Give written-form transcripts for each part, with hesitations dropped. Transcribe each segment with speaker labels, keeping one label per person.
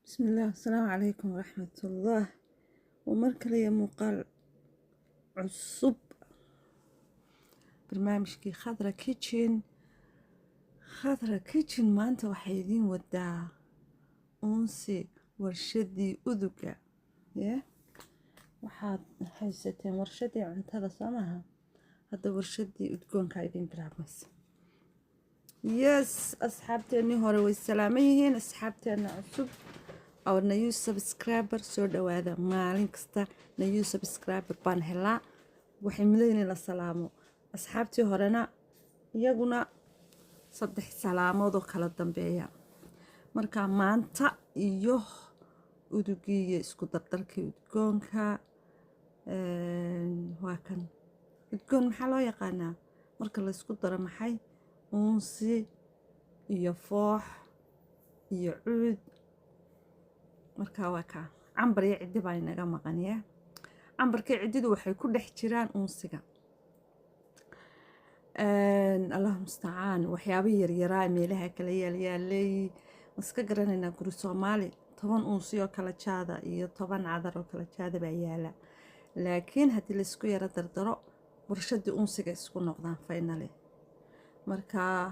Speaker 1: بسم الله السلام عليكم ورحمة الله ومركلي مقال عصب برنامجكي خضرة كيتشن ما أنت وحيدين وداع أنسي ورشدي أذكى يا waxaad haysateen warshadii cuntada samaha hadda warshadii udgoonka idin bilaabmaysa yes asxaabteennii hore way salaaman yihiin asxaabteenna cusub oo nayu subscriber soo dhawaada maalin kasta nayu subscriber baan helaa waxay mudan la salaamo asxaabtii horena iyaguna saddex salaamood oo kala dambeeya marka maanta iyo udugiye isku dardarkii udgoonka waa kan udgoon maxaa loo yaqaanaa marka la isku daro maxay unsi iyo foox iyo cuud marka waa ka cambar iyo ciddi baa inaga maqanaya cambarkii ciddidu waxay ku dhex jiraan unsiga allahumma mustacaan waxyaabo yaryaraa meelaha kala yaalyaalay iska garanaynaa guri Soomaali 10 unsi oo kala jaada iyo 10 cadar oo kala jaada baa yaala laakiin haddii la isku yara dardaro warshadii unsiga isku noqdaan finally marka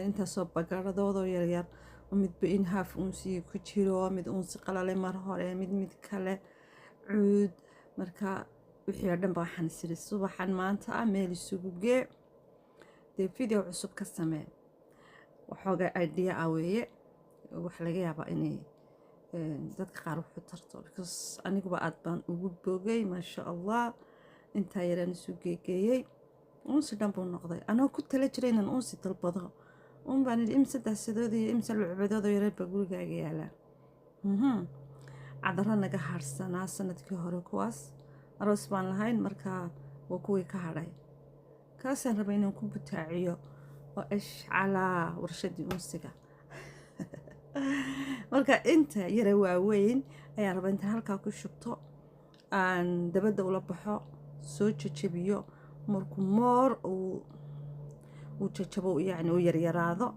Speaker 1: intaasoo bagaradooda yaryar midba in half unsi ku jiro mid unsi qalalay mar hore mid kale cuud marka wixii oo dhan baa waxaan isiri subaxan maanta meel isugu gee dee video cusub ka samee waxooga idea weeye wax laga yaabaa inay dadka qaar wuxuu tarto because aniguba aad baan ugu boogay maasha allah intaa yaraan isu geegeeyey unsi dhan buu noqday anoo ku tala jiray inaan unsi dalbado baan idhi imsa daasadooda iyo imsa lucbadooda yareed baa gurigaaga yaala cadaro naga harsanaa sanadkii hore kuwaas aroos baan lahayn markaa waa kuwii ka hadhay kaasaan rabay inaan ku butaaciyo oo ashcalaa warshadii unsiga marka inta yara waaweyn ayaa raba intaan halkaa ku shubto aan dabadda ula baxo soo jajabiyo markuu moor uu jajabo yacni uu yaryaraado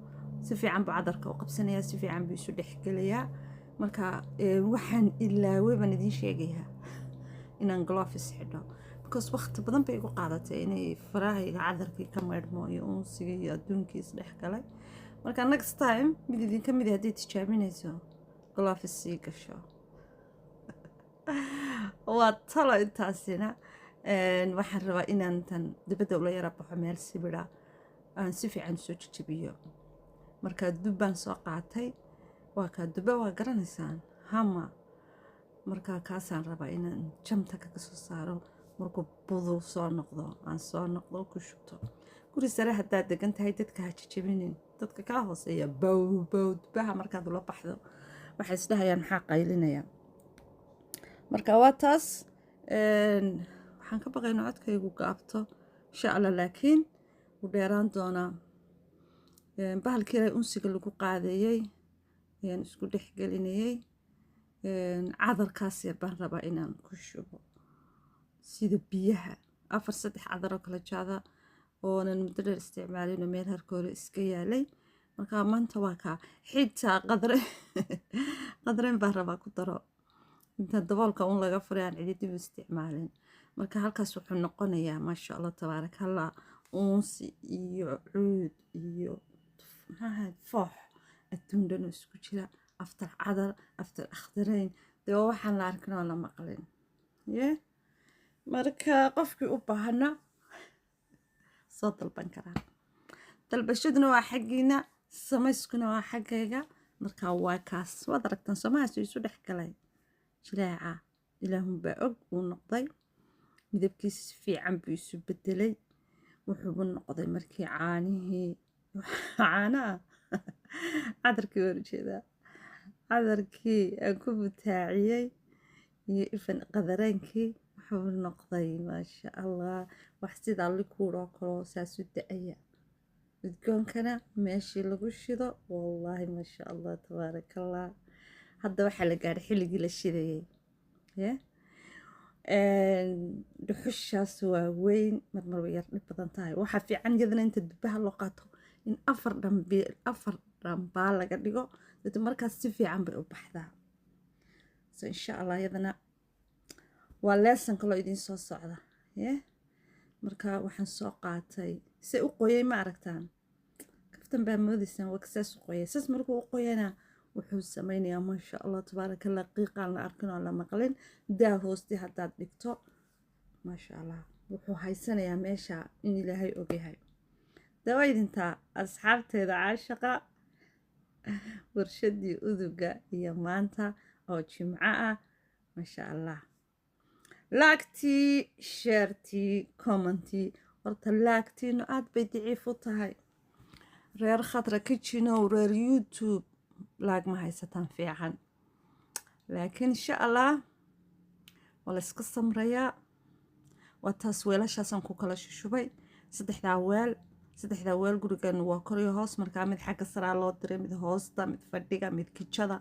Speaker 1: si fiican buu cadarka u qabsanayaa si fiican buu isu dhexgelayaa marka waxaan ilaaway baan idiin sheegayaa inaan gloves xidho because waqti badan bay igu qaadatay inay farahayga cadarkii ka maydhmo iyo unsiga iyo adduunkii isdhexgalay marka next time mid idinka mid haddii tijaabinayso gloves sii gasho waa talo intaasina waxaan rabaa inaan tan dibadda ula yara baxo meel sibira aan si fiican soo jajabiyo marka dubbaan soo qaatay waa kaa dubba waa garanaysaan hama marka kaasaan rabaa inaan jamta kaga soo saaro markuu budu soo noqdo aan soo noqdo ku shubto guri sare haddaad degan tahay dadka ha jajabinin dadka kaa hooseeya bow dubbaha markaad ula baxdo waxay isdhahayaan maxaa qaylinaya marka waa taas waxaan ka baqaynaa codkaygu gaabto insha allah laakiin wuu dheeraan doonaa bahalkii ilaa unsiga lagu qaadeeyey ayaan isku dhexgelinayey cadarkaas yar baan rabaa inaan ku shubo sida biyaha 4-3 cadar oo kala jaada oonan muddo dheer isticmaalin oo meel harka hore iska yaalay marka maanta waa kaa xitaa qadren baan rabaa ku daro inta daboolka un laga furay aan cidi dib u isticmaalin marka halkaas wuxuu noqonayaa maasha allah tabaaraka allah unsi iyo cuud iyo foox adduun dhan oo isku jira aftar cadar aftar akhdarayn dee waxaan la arkin oo la maqlin marka qofkii u baahana soo dalban karaa dalbashaduna waa xaggiina samayskuna waa xaggayga marka waa kaas waad aragtaan samahaas isu dhex galay jilaaca ilaahunbaa og uu noqday midabkiisa si fiican buu isu bedelay wuxuubu noqday markii caanaha cadarkii waan ujeedaa cadarkii aan ku butaaciyey iyo ifan qadareenkii wuxuu noqday maasha allah wax sidaa likuudoo kaloo saasu da-aya udgoonkana meeshii lagu shido wallaahi maasha allah tabaarakallah hadda waxaa la gaadhay xilligii la shidayay dhuxushaas waa weyn marmar way yar dhib badan tahay waxaa fiican iyadana inta dubbaha loo qaato in 4 dhambaal laga dhigo dadka markaas si fiican bay u baxdaa so insha allah iyadana waa lesson kaloo idiin soo socda marka waxaan soo qaatay se u qoyay ma aragtaan kaftan baa moodaysaan waa saas u qoyay saas markuu u qoyana wuxuu samaynayaa maasha allah tabaaraka allah qiiqaan la arkin oo la maqlin daa hoosti haddaad dhigto maasha allah wuxuu haysanayaa meesha in ilaahay ogyahay dawaydintaa asxaabteeda caashaqa warshadii uduga iyo maanta oo jimco ah maasha allah laagtii sheertii commentii horta laagtiinu aad bay daciif u tahay reer khadra kijinow reer youtube laag ma haysataan fiican laakiin insha allah waa la iska samrayaa waa taas weelashaasaan ku kala shushubay saddexdaa weel gurigan waa kor iyo hoos markaa mid xagga saraa loo diray mid hoosta mid fadhiga mid kijada